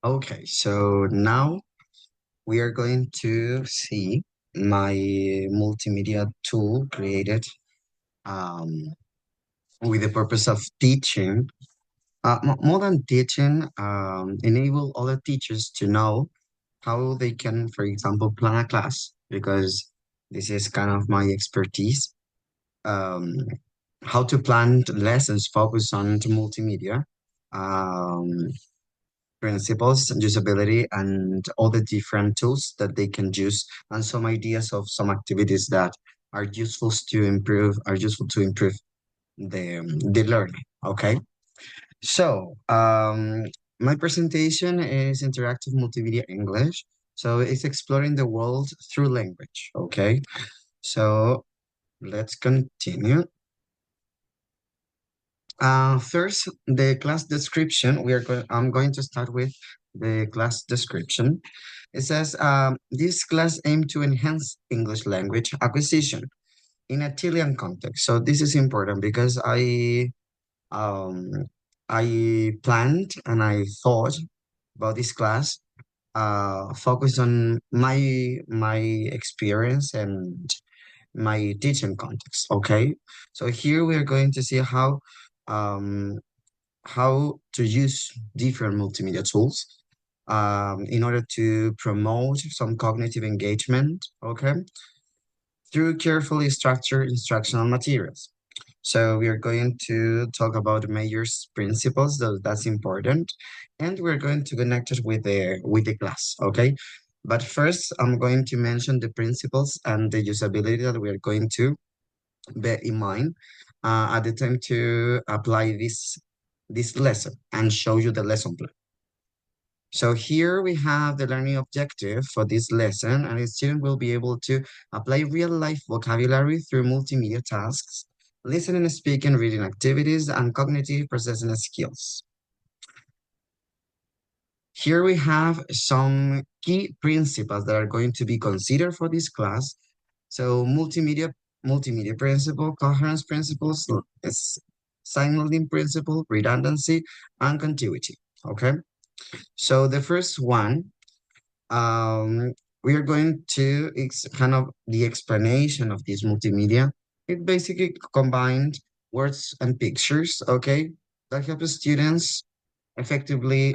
Okay, so now we are going to see my multimedia tool created um, with the purpose of teaching, more than teaching, enable other teachers to know how they can, for example, plan a class, because this is kind of my expertise. Um, how to plan lessons focus on multimedia. Um, Principles, usability, and all the different tools that they can use, and some ideas of some activities that are useful to improve the learning. Okay, so my presentation is interactive multimedia English. So it's exploring the world through language. Okay, so let's continue. First, the class description. I'm going to start with the class description. It says, this class aims to enhance English language acquisition in a Chilean context. So this is important because um, I planned and I thought about this class, focused on my experience and my teaching context. Okay, so here we are going to see um, how to use different multimedia tools in order to promote some cognitive engagement, okay, through carefully structured instructional materials. So we are going to talk about Mayer's principles, though that's important, and we're going to connect it with the class, okay? But first, I'm going to mention the principles and the usability that we are going to bear in mind at the time to apply this lesson and show you the lesson plan. So here we have the learning objective for this lesson, and the student will be able to apply real-life vocabulary through multimedia tasks, listening, speaking, reading activities, and cognitive processing skills. Here we have some key principles that are going to be considered for this class. So multimedia principle, coherence principles, signaling principle, redundancy, and continuity. Okay. So the first one, um, we are going to, it's kind of the explanation of this multimedia. It basically combined words and pictures, okay, that help students effectively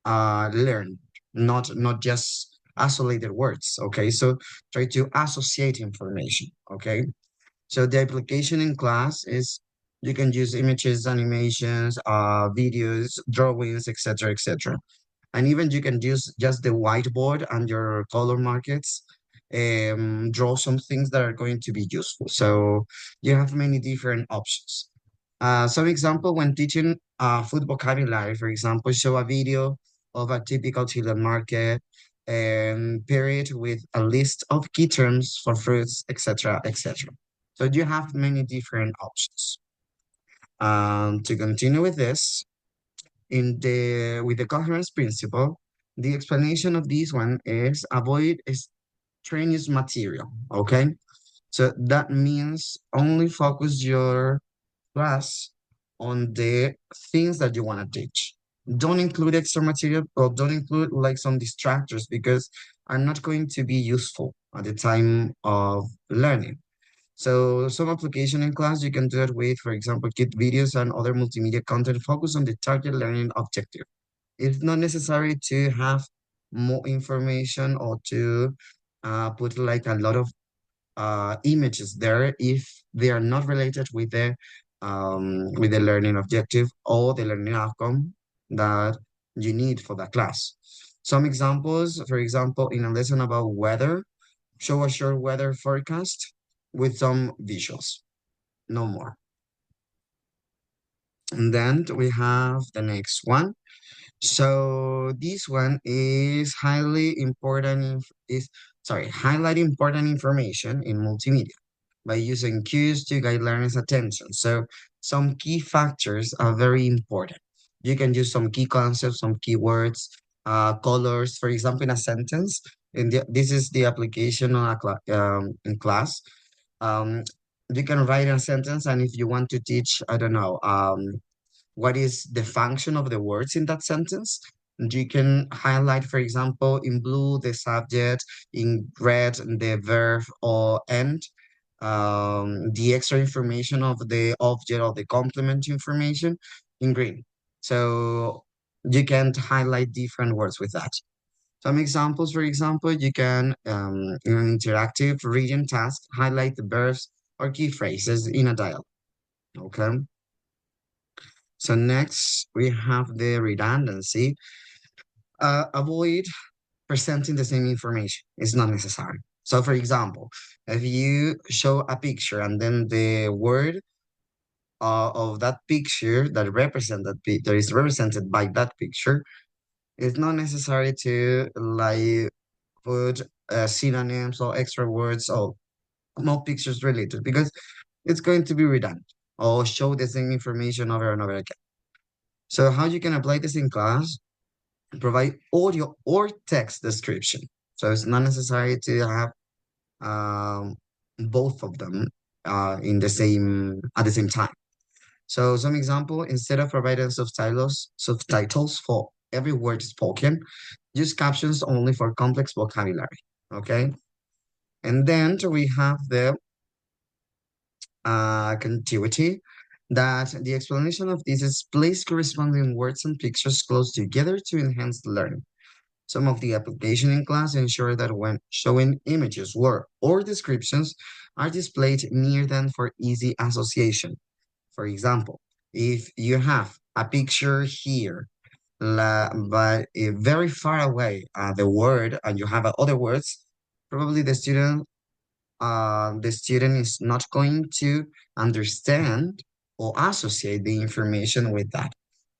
learn, not just isolated words, okay? So try to associate information, okay? So the application in class is you can use images, animations, videos, drawings, etc., etc. And even you can use just the whiteboard and your color markers, draw some things that are going to be useful. So you have many different options. Some example when teaching food vocabulary, for example, show a video of a typical Chilean market and pair it with a list of key terms for fruits, etc., etc. So you have many different options. To continue with this, with the coherence principle, the explanation of this one is avoid extraneous material. Okay, so that means only focus your class on the things that you want to teach. Don't include extra material, or don't include like some distractors, because are not going to be useful at the time of learning. So some application in class you can do it with, for example, kit videos and other multimedia content focus on the target learning objective. It's not necessary to have more information or to put like a lot of images there if they are not related with the learning objective or the learning outcome that you need for that class. Some examples, for example, in a lesson about weather, show a short weather forecast with some visuals, no more. And then we have the next one. So this one is highlighting important information in multimedia by using cues to guide learners' attention. So some key factors are very important. You can use some key concepts, some keywords, colors, for example, in a sentence. This is the application on in class. Um, you can write a sentence, and if you want to teach, I don't know, what is the function of the words in that sentence, You can highlight, for example, in blue the subject, in red the verb or end, the extra information of the object or the complement information in green. So you can highlight different words with that. Some examples, for example, you can, in an interactive reading task, highlight the verbs or key phrases in a dialogue. Okay. So next we have the redundancy. Avoid presenting the same information. It's not necessary. So for example, if you show a picture and then the word of that picture that that is represented by that picture, it's not necessary to like put synonyms or extra words or more pictures related because it's going to be redundant or show the same information over and over again. So how you can apply this in class, provide audio or text description. So it's not necessary to have um, both of them in the same at the same time. So some example, instead of providing subtitles for every word spoken, use captions only for complex vocabulary. Okay. And then we have the continuity, that the explanation of this is place corresponding words and pictures close together to enhance learning. Some of the application in class ensure that when showing images, word, or descriptions are displayed near them for easy association. For example, if you have a picture here, but very far away, the word, and you have other words, probably the student is not going to understand or associate the information with that.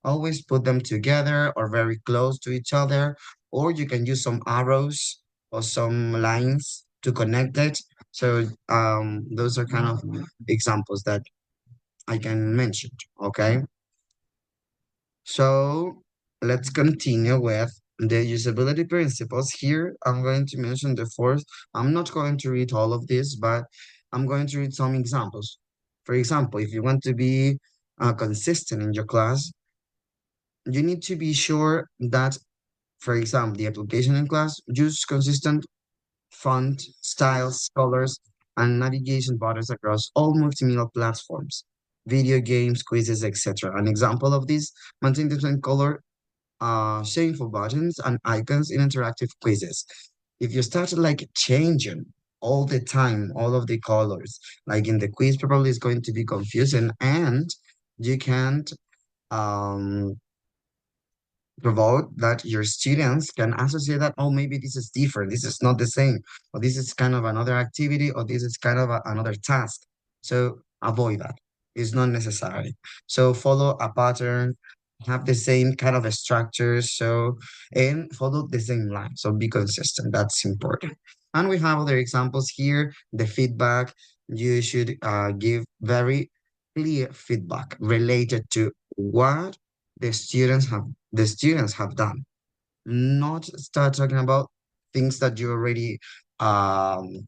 Always put them together or very close to each other, or you can use some arrows or some lines to connect it. So those are kind of examples that I can mention. Okay, so let's continue with the usability principles. Here, I'm going to mention the fourth. I'm not going to read all of this, but I'm going to read some examples. For example, if you want to be consistent in your class, you need to be sure that, for example, the application in class use consistent font, styles, colors, and navigation buttons across all multimedia platforms, video games, quizzes, etc. An example of this, maintain the same color shameful buttons and icons in interactive quizzes. If you start like changing all the time, all of the colors, like in the quiz, probably is going to be confusing and you can't um, provoke that your students can associate that, oh, maybe this is different, this is not the same, or this is kind of another activity, or this is kind of another task. So avoid that. It's not necessary. So follow a pattern, have the same kind of a structure, so and follow the same line. So be consistent. That's important. And we have other examples here. The feedback, you should give very clear feedback related to what the students have done, not start talking about things that you already um,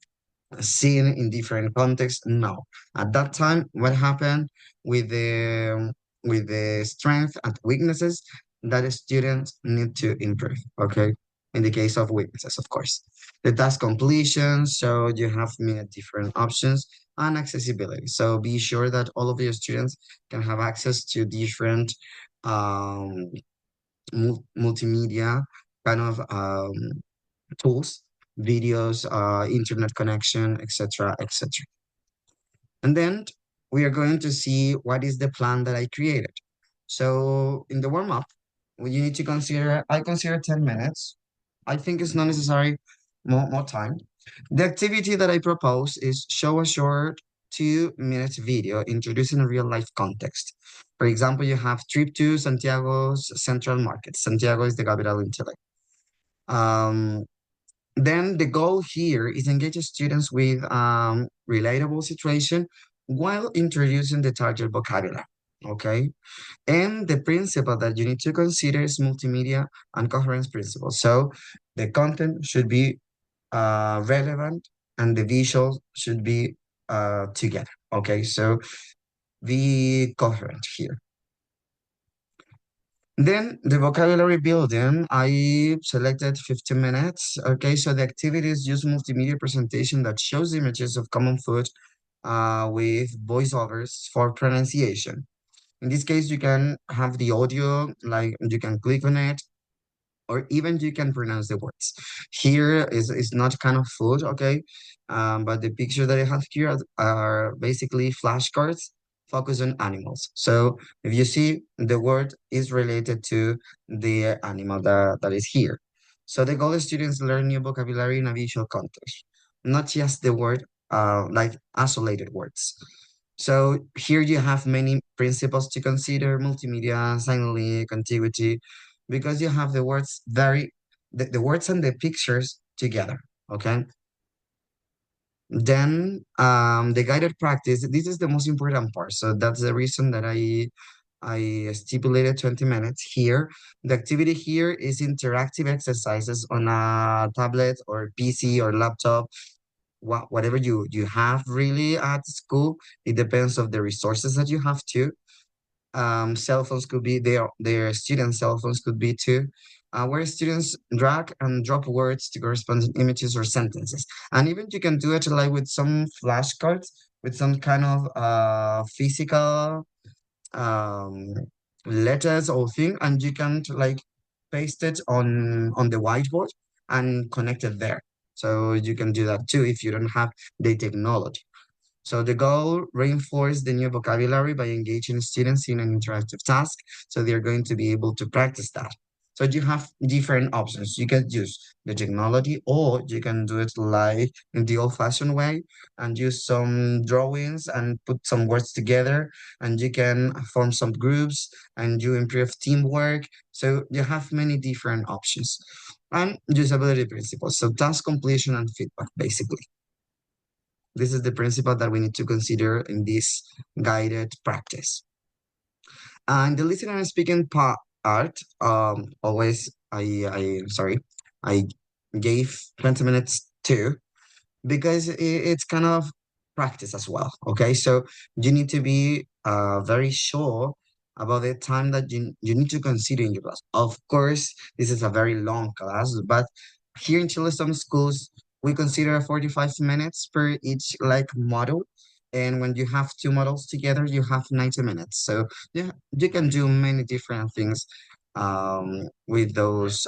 seen in different contexts. No, at that time, what happened with the strength and weaknesses that the students need to improve. Okay, in the case of weaknesses, of course, the task completion. So you have many different options and accessibility. So be sure that all of your students can have access to different um, multimedia kind of tools, videos, internet connection, etc., etc. And then we are going to see what is the plan that I created. So in the warm up, you need to consider, I consider 10 minutes. I think it's not necessary more time. The activity that I propose is show a short 2 minute video introducing a real life context. For example, you have trip to Santiago's central market. Santiago is the capital in Chile. Um, then the goal here is engage students with relatable situation while introducing the target vocabulary. Okay. And the principle that you need to consider is multimedia and coherence principle. So the content should be relevant and the visuals should be together. Okay. So be coherent here. Then the vocabulary building, I selected 15 minutes. Okay, so the activities use multimedia presentation that shows images of common food with voiceovers for pronunciation. In this case, you can have the audio, like you can click on it, or even you can pronounce the words. Here is not kind of food, okay? But the picture that I have here are basically flashcards focused on animals. So if you see, the word is related to the animal that is here. So the goal is students learn new vocabulary in a visual context, not just the word, like isolated words. So here you have many principles to consider: multimedia, silently, contiguity, because you have the words and the pictures together. Okay. Then the guided practice, this is the most important part. So that's the reason that I stipulated 20 minutes here. The activity here is interactive exercises on a tablet or PC or laptop, whatever you have really at school. It depends of the resources that you have too. Cell phones could be their student cell phones could be too, where students drag and drop words to corresponding images or sentences. And even you can do it like with some flashcards, with some kind of physical um, letters or thing, and you can like paste it on the whiteboard and connect it there. So you can do that too if you don't have the technology. So the goal, reinforce the new vocabulary by engaging students in an interactive task. So they're going to be able to practice that. So you have different options. You can use the technology, or you can do it like in the old-fashioned way and use some drawings and put some words together, and you can form some groups and you improve teamwork. So you have many different options. And usability principles. So task completion and feedback, basically. This is the principle that we need to consider in this guided practice. And the listening and speaking part, always I gave 20 minutes too, because it's kind of practice as well. Okay, so you need to be very sure about the time that you need to consider in your class. Of course, this is a very long class, but here in Chile, some schools we consider 45 minutes per each like model. And when you have two models together, you have 90 minutes. So yeah, you can do many different things with those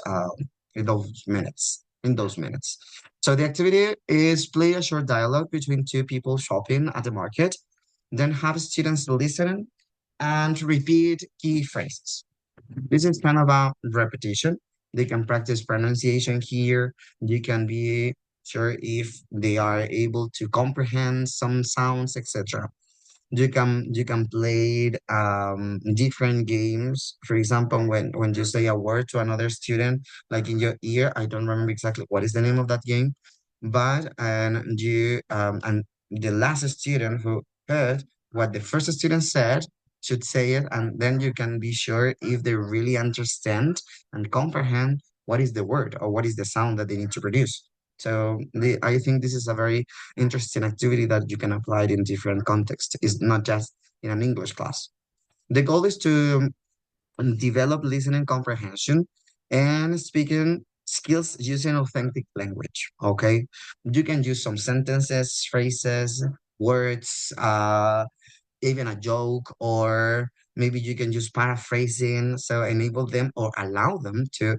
minutes, in those minutes. So the activity is play a short dialogue between two people shopping at the market, then have students listen and repeat key phrases. This is kind of a repetition. They can practice pronunciation here. You can be sure if they are able to comprehend some sounds, etc. You can play different games. For example, when you say a word to another student, like in your ear, I don't remember exactly what is the name of that game, but and the last student who heard what the first student said should say it, and then you can be sure if they really understand and comprehend what is the word or what is the sound that they need to produce. So I think this is a very interesting activity that you can apply it in different contexts. It's not just in an English class. The goal is to develop listening comprehension and speaking skills using authentic language. Okay. You can use some sentences, phrases, words, even a joke, or maybe you can use paraphrasing. So enable them or allow them to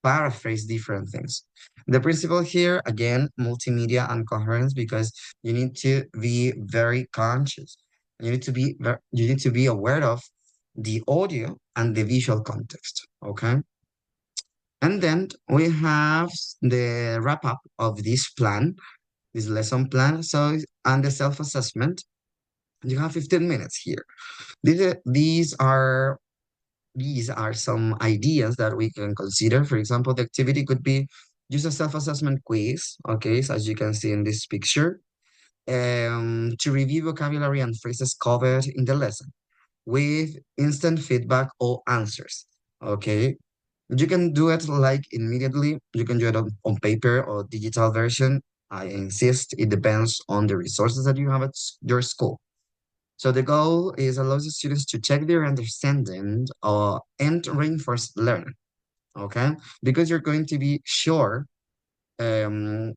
paraphrase different things. The principle here, again, multimedia and coherence, because you need to be very conscious. You need to be aware of the audio and the visual context. Okay. And then we have the wrap up of this plan, this lesson plan. So, and the self-assessment, you have 15 minutes here. These are some ideas that we can consider. For example, the activity could be use a self-assessment quiz, okay, so as you can see in this picture, to review vocabulary and phrases covered in the lesson with instant feedback or answers, okay? You can do it like immediately. You can do it on paper or digital version. I insist, it depends on the resources that you have at your school. So the goal is allows the students to check their understanding and reinforce learning. Okay, because you're going to be sure um,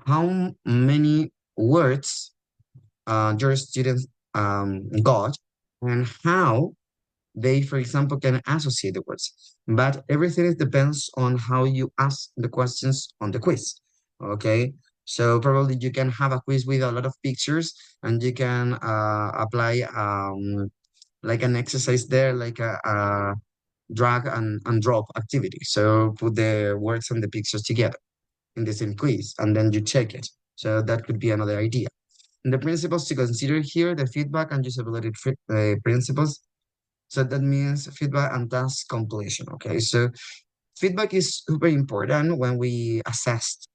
how many words your students got and how they, for example, can associate the words. But everything depends on how you ask the questions on the quiz. Okay. So probably you can have a quiz with a lot of pictures and you can apply like an exercise there, like a drag and drop activity. So put the words and the pictures together in the same quiz and then you check it. So that could be another idea. And the principles to consider here, the feedback and usability principles. So that means feedback and task completion. Okay, so feedback is super important when we assess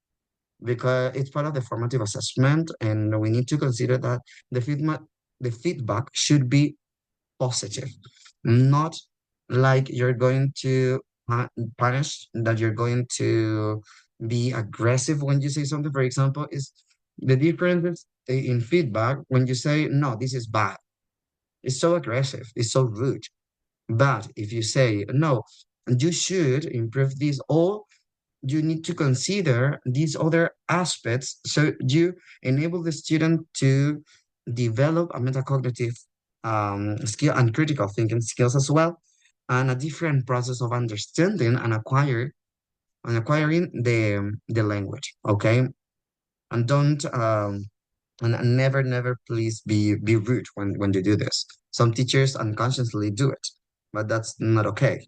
because it's part of the formative assessment, and we need to consider that the feedback should be positive, not like you're going to punish, that you're going to be aggressive when you say something. For example, is the difference in feedback when you say no, this is bad. It's so aggressive. It's so rude. But if you say, no, you should improve this, or you need to consider these other aspects, so you enable the student to develop a metacognitive skill and critical thinking skills as well, and a different process of understanding and acquiring the language. Okay, and don't and never please be rude when you do this. Some teachers unconsciously do it, but that's not okay.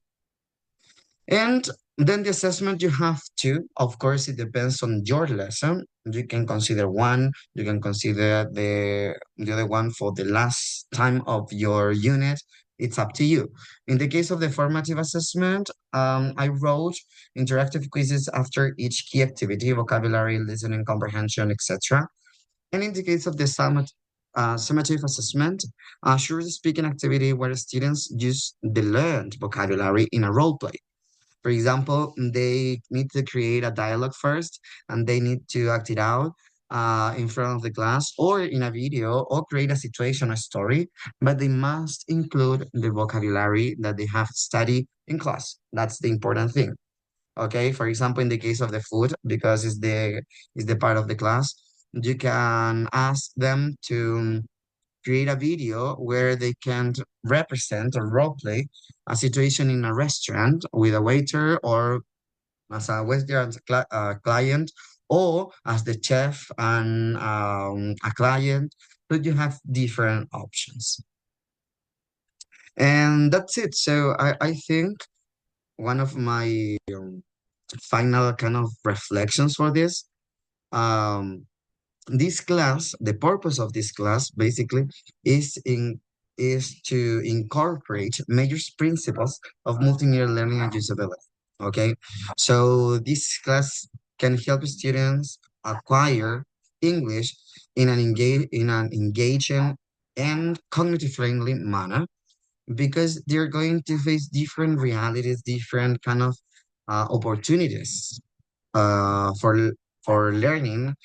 And then the assessment you have to, of course, it depends on your lesson. You can consider one, you can consider the other one for the last time of your unit. It's up to you. In the case of the formative assessment, I wrote interactive quizzes after each key activity, vocabulary, listening, comprehension, etc. And in the case of the summative assessment, a short speaking activity where students use the learned vocabulary in a role play. For example, they need to create a dialogue first and they need to act it out in front of the class or in a video or create a situation, a story, but they must include the vocabulary that they have studied in class. That's the important thing. Okay, for example, in the case of the food, because it's the part of the class, you can ask them to create a video where they can represent or role play a situation in a restaurant with a waiter or as a Western client or as the chef and a client. So you have different options. And that's it. So I think one of my final kind of reflections for um, this class, the purpose of this class basically is to incorporate major principles of multimedia learning and usability. Okay, so this class can help students acquire English in an engaging and cognitive friendly manner because they're going to face different realities, different kind of opportunities for learning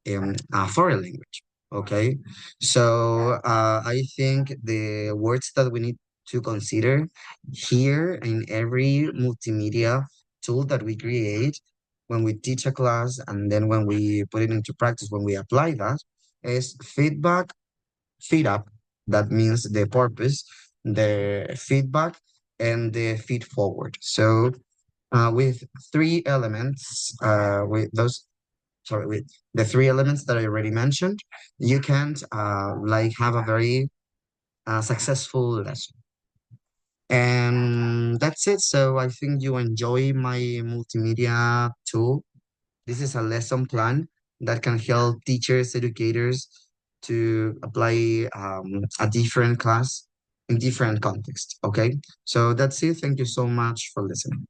a foreign language. Okay, so I think the words that we need to consider here in every multimedia tool that we create when we teach a class and then when we put it into practice, when we apply that, is feedback, feed up. That means the purpose, the feedback, and the feed forward. So with three elements, with those sorry, with the three elements that I already mentioned, you can like have a very successful lesson. And that's it. So I think you enjoy my multimedia tool. This is a lesson plan that can help teachers, educators to apply a different class in different context. Okay. So that's it. Thank you so much for listening.